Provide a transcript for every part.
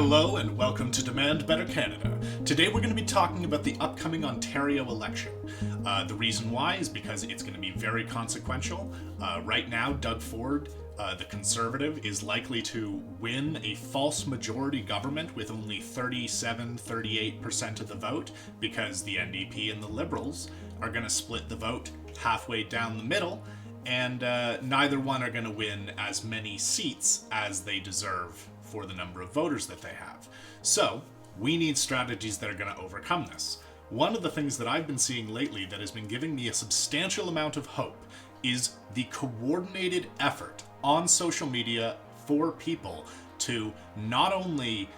Hello and welcome to Demand Better Canada. Today we're going to be talking about the upcoming Ontario election. The reason why is because it's going to be very consequential. Right now, Doug Ford, the Conservative, is likely to win a false majority government with only 37-38% of the vote because the NDP and the Liberals are going to split the vote halfway down the middle, and neither one are going to win as many seats as they deserve for the number of voters that they have. So, we need strategies that are going to overcome this. One of the things that I've been seeing lately that has been giving me a substantial amount of hope is the coordinated effort on social media for people to not only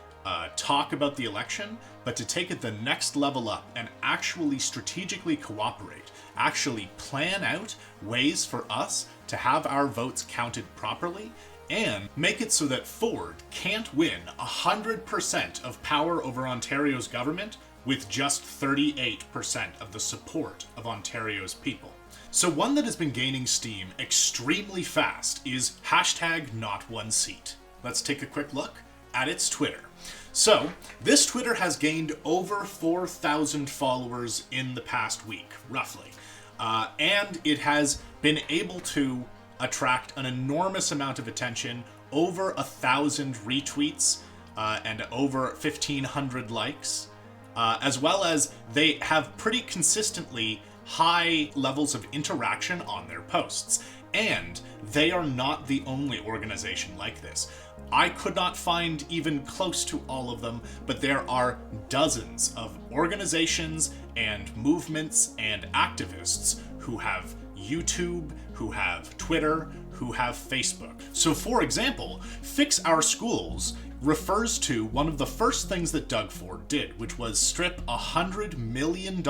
talk about the election, but to take it the next level up and actually strategically cooperate, actually plan out ways for us to have our votes counted properly, and make it so that Ford can't win 100% of power over Ontario's government with just 38% of the support of Ontario's people. So one that has been gaining steam extremely fast is #NotOneSeat. Let's take a quick look at its Twitter. So, this Twitter has gained over 4,000 followers in the past week, roughly. And it has been able to attract an enormous amount of attention, over 1,000 retweets, and over 1,500 likes, as well as they have pretty consistently high levels of interaction on their posts. And they are not the only organization like this. I could not find even close to all of them, but there are dozens of organizations and movements and activists who have YouTube, who have Twitter, who have Facebook. So for example, Fix Our Schools refers to one of the first things that Doug Ford did, which was strip $100 million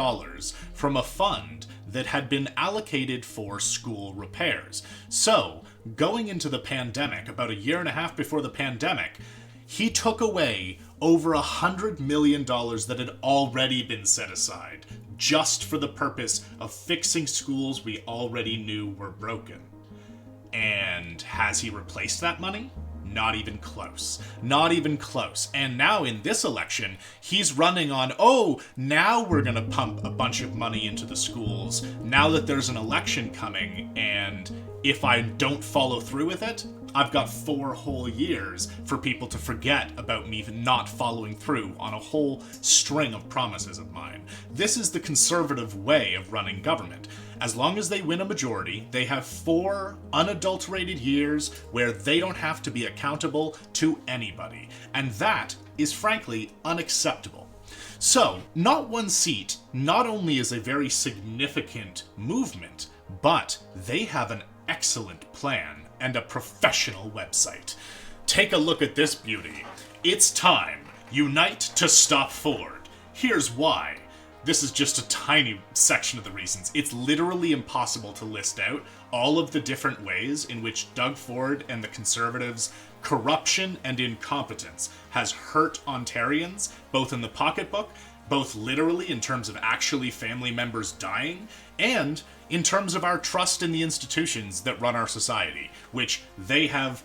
from a fund that had been allocated for school repairs. So, going into the pandemic, about a year and a half before the pandemic, he took away over $100 million that had already been set aside, just for the purpose of fixing schools we already knew were broken. And has he replaced that money? Not even close. Not even close. And now in this election, he's running on, now we're going to pump a bunch of money into the schools, now that there's an election coming, and if I don't follow through with it, I've got 4 whole years for people to forget about me not following through on a whole string of promises of mine. This is the Conservative way of running government. As long as they win a majority, they have 4 unadulterated years where they don't have to be accountable to anybody. And that is frankly unacceptable. So, Not One Seat not only is a very significant movement, but they have an excellent plan and a professional website. Take a look at this beauty. It's time. Unite to stop Ford. Here's why. This is just a tiny section of the reasons. It's literally impossible to list out all of the different ways in which Doug Ford and the Conservatives' corruption and incompetence has hurt Ontarians, both in the pocketbook, both literally in terms of actually family members dying, and in terms of our trust in the institutions that run our society, which they have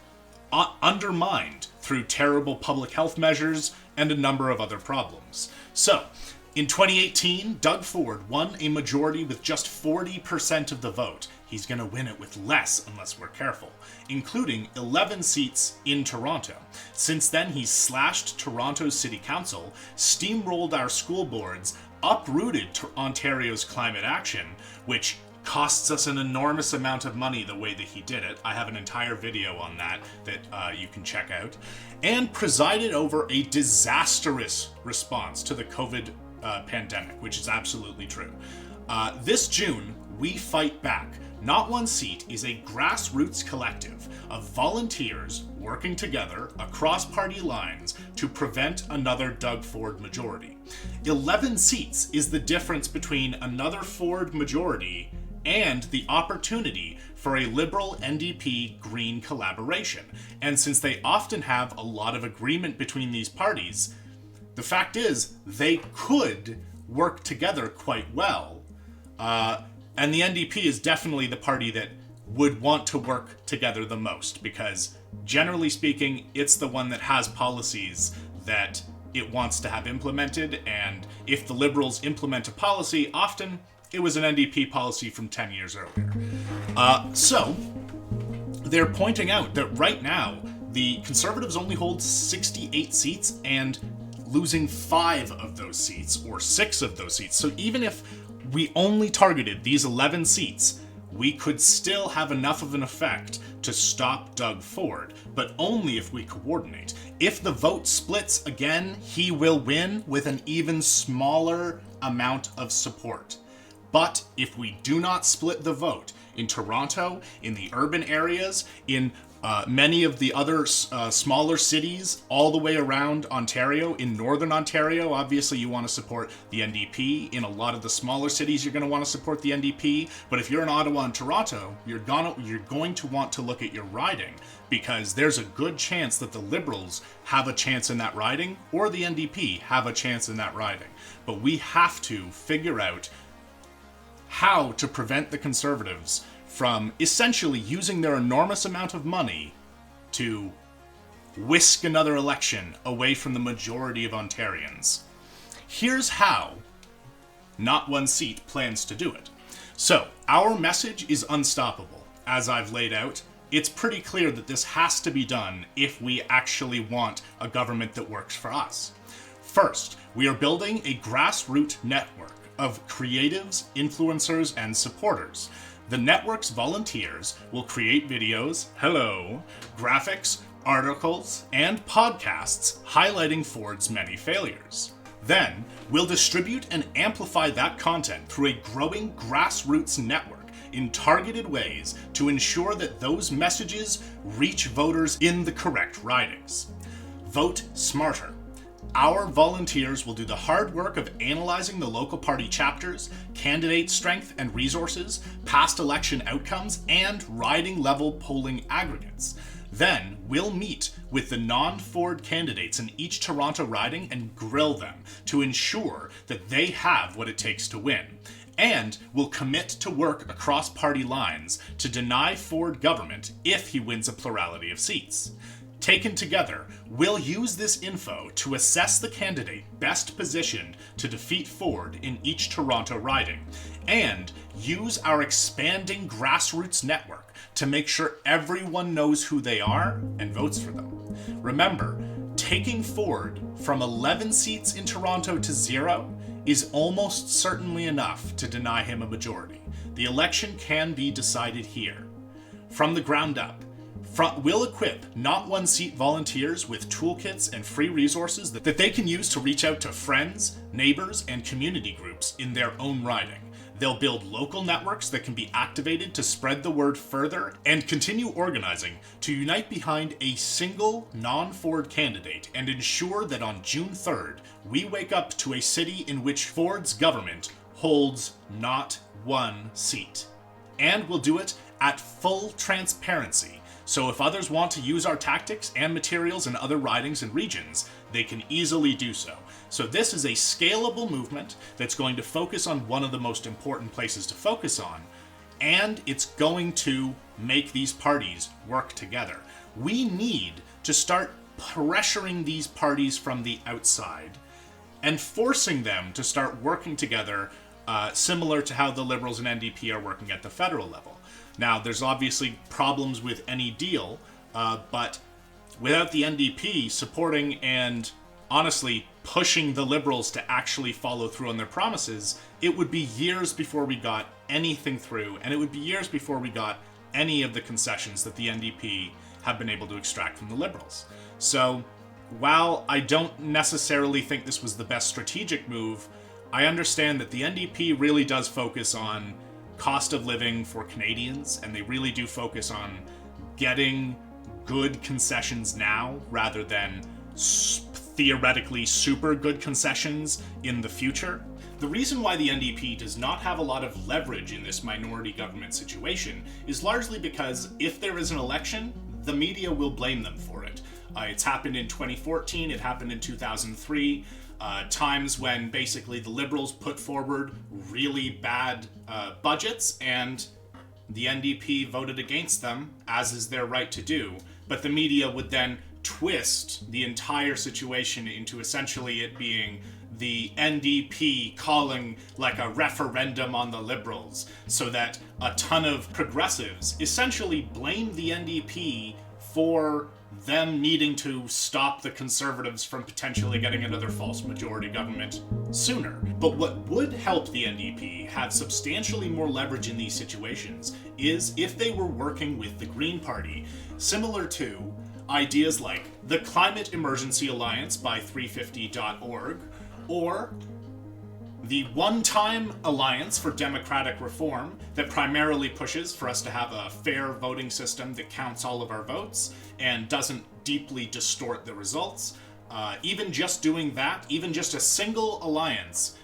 undermined through terrible public health measures and a number of other problems. So, in 2018, Doug Ford won a majority with just 40% of the vote. He's going to win it with less unless we're careful, including 11 seats in Toronto. Since then, he's slashed Toronto's City Council, steamrolled our school boards, uprooted Ontario's climate action, which costs us an enormous amount of money the way that he did it. I have an entire video on that you can check out, and presided over a disastrous response to the COVID pandemic, which is absolutely true. This June, we fight back. Not One Seat is a grassroots collective of volunteers working together across party lines to prevent another Doug Ford majority. 11 seats is the difference between another Ford majority and the opportunity for a Liberal NDP Green collaboration. And since they often have a lot of agreement between these parties, the fact is they could work together quite well. And the NDP is definitely the party that would want to work together the most, because generally speaking, it's the one that has policies that it wants to have implemented, and if the Liberals implement a policy, often it was an NDP policy from 10 years earlier. So they're pointing out that right now, the Conservatives only hold 68 seats and losing 5 of those seats, or 6 of those seats. So even if we only targeted these 11 seats, we could still have enough of an effect to stop Doug Ford, but only if we coordinate. If the vote splits again, he will win with an even smaller amount of support. But if we do not split the vote in Toronto, in the urban areas, in many of the other smaller cities all the way around Ontario, in Northern Ontario, obviously you want to support the NDP. In a lot of the smaller cities, you're going to want to support the NDP. But if you're in Ottawa and Toronto, you're going to want to look at your riding, because there's a good chance that the Liberals have a chance in that riding, or the NDP have a chance in that riding. But we have to figure out how to prevent the Conservatives from essentially using their enormous amount of money to whisk another election away from the majority of Ontarians. Here's how Not One Seat plans to do it. So, our message is unstoppable. As I've laid out, it's pretty clear that this has to be done if we actually want a government that works for us. First, we are building a grassroots network of creatives, influencers, and supporters. The network's volunteers will create videos, graphics, articles, and podcasts highlighting Ford's many failures. Then, we'll distribute and amplify that content through a growing grassroots network in targeted ways to ensure that those messages reach voters in the correct ridings. Vote smarter. Our volunteers will do the hard work of analyzing the local party chapters, candidate strength and resources, past election outcomes, and riding level polling aggregates. Then, we'll meet with the non-Ford candidates in each Toronto riding and grill them to ensure that they have what it takes to win. And we'll commit to work across party lines to deny Ford government if he wins a plurality of seats. Taken together, we'll use this info to assess the candidate best positioned to defeat Ford in each Toronto riding, and use our expanding grassroots network to make sure everyone knows who they are and votes for them. Remember, taking Ford from 11 seats in Toronto to 0 is almost certainly enough to deny him a majority. The election can be decided here. From the ground up, we'll equip Not One Seat volunteers with toolkits and free resources that they can use to reach out to friends, neighbors, and community groups in their own riding. They'll build local networks that can be activated to spread the word further and continue organizing to unite behind a single non-Ford candidate and ensure that on June 3rd, we wake up to a city in which Ford's government holds not one seat. And we'll do it at full transparency. So if others want to use our tactics and materials in other ridings and regions, they can easily do so. So this is a scalable movement that's going to focus on one of the most important places to focus on, and it's going to make these parties work together. We need to start pressuring these parties from the outside and forcing them to start working together, similar to how the Liberals and NDP are working at the federal level. Now, there's obviously problems with any deal, but without the NDP supporting and honestly pushing the Liberals to actually follow through on their promises, it would be years before we got anything through, and it would be years before we got any of the concessions that the NDP have been able to extract from the Liberals. So, while I don't necessarily think this was the best strategic move, I understand that the NDP really does focus on cost of living for Canadians, and they really do focus on getting good concessions now rather than theoretically super good concessions in the future. The reason why the NDP does not have a lot of leverage in this minority government situation is largely because if there is an election, the media will blame them for it. It's happened in 2014, it happened in 2003, times when basically the Liberals put forward really bad budgets and the NDP voted against them, as is their right to do, but the media would then twist the entire situation into essentially it being the NDP calling like a referendum on the Liberals, so that a ton of progressives essentially blame the NDP for them needing to stop the Conservatives from potentially getting another false majority government sooner. But what would help the NDP have substantially more leverage in these situations is if they were working with the Green Party, similar to ideas like the Climate Emergency Alliance by 350.org, or the One-Time Alliance for Democratic Reform that primarily pushes for us to have a fair voting system that counts all of our votes and doesn't deeply distort the results. Even just doing that, even just a single alliance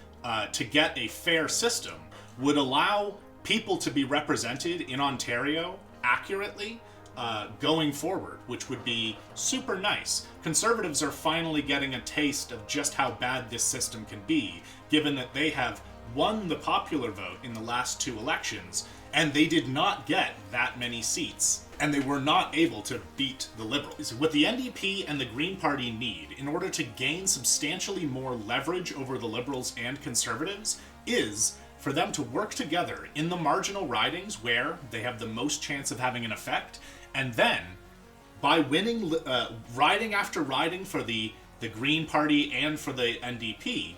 to get a fair system would allow people to be represented in Ontario accurately going forward, which would be super nice. Conservatives are finally getting a taste of just how bad this system can be, given that they have won the popular vote in the last 2 elections, and they did not get that many seats, and they were not able to beat the Liberals. What the NDP and the Green Party need in order to gain substantially more leverage over the Liberals and Conservatives is for them to work together in the marginal ridings where they have the most chance of having an effect, and then by winning riding after riding for the Green Party and for the NDP,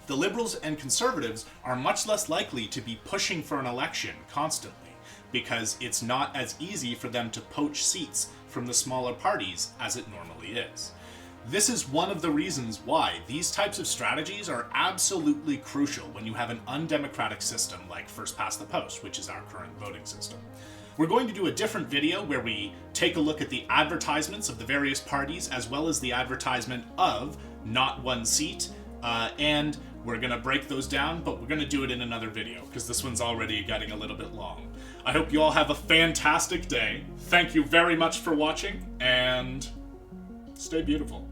the Liberals and Conservatives are much less likely to be pushing for an election constantly, because it's not as easy for them to poach seats from the smaller parties as it normally is. This is one of the reasons why these types of strategies are absolutely crucial when you have an undemocratic system like first past the post, which is our current voting system. We're going to do a different video where we take a look at the advertisements of the various parties as well as the advertisement of not one seat, and we're going to break those down, but we're going to do it in another video because this one's already getting a little bit long. I hope you all have a fantastic day. Thank you very much for watching, and stay beautiful.